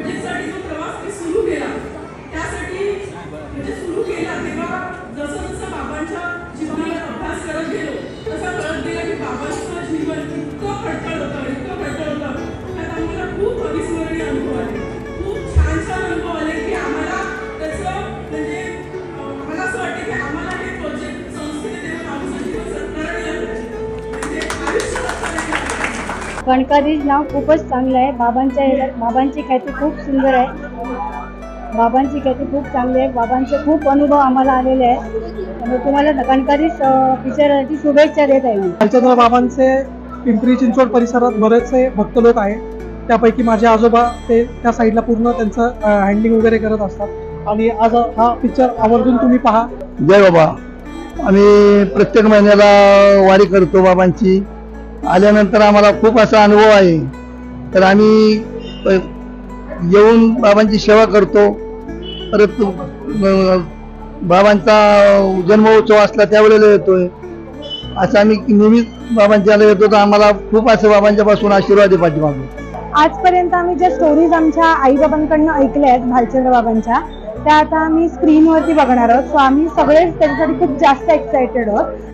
प्रोजेक्टसाठी जो प्रवास मी सुरू केला त्यासाठी म्हणजे सुरू केला तेव्हा जसं जसं बाबांच्या जीवनावर अभ्यास करत गेलो तसं कळत गेलं की बाबांचं जीवन इतकं खडखड होतं त्यात आम्हाला खूप अविस्मरणीय अनुभव आले, खूप छान छान अनुभव आले की आम्हाला त्याचं म्हणजे आम्हाला असं वाटतं की आम्हाला हे प्रोजेक्ट संस्थेने देऊन आमचं जीवन सत्कारणी म्हणजे आयुष्य गणकाधीश नाव खूपच चांगलं आहे. बाबांची ख्याती खूप सुंदर आहे. बाबांची ख्याती खूप चांगली आहे. बाबांचे खूप अनुभव आम्हाला आलेले आहेत. त्यामुळे तुम्हाला गणकाधीश पिक्चरची शुभेच्छा देत आहे मी. भालचंद्र बाबांचे पिंपरी चिंचवड परिसरात बरेचसे भक्त लोक आहेत. त्यापैकी माझे आजोबा ते त्या साईडला पूर्ण त्यांचं हँडलिंग वगैरे करत असतात आणि आज हा पिक्चर आवर्जून तुम्ही पहा. जय बाबा. आम्ही प्रत्येक महिन्याला वारी करतो बाबांची. आल्यानंतर आम्हाला खूप असा अनुभव आहे. तर आम्ही येऊन बाबांची सेवा करतो. परत बाबांचा जन्मोत्सव असला त्यावेळेला येतोय. असं आम्ही नेहमीच बाबांच्याला येतो. तर आम्हाला खूप असं बाबांच्या पासून आशीर्वाद पाठीमागतो. आजपर्यंत आम्ही ज्या स्टोरीज आमच्या आईबाबांकडनं ऐकल्या आहेत भालचंद्र बाबांच्या, त्या आता आम्ही स्क्रीनवरती बघणार आहोत. सो आम्ही सगळेच त्याच्यासाठी खूप जास्त एक्सायटेड आहोत.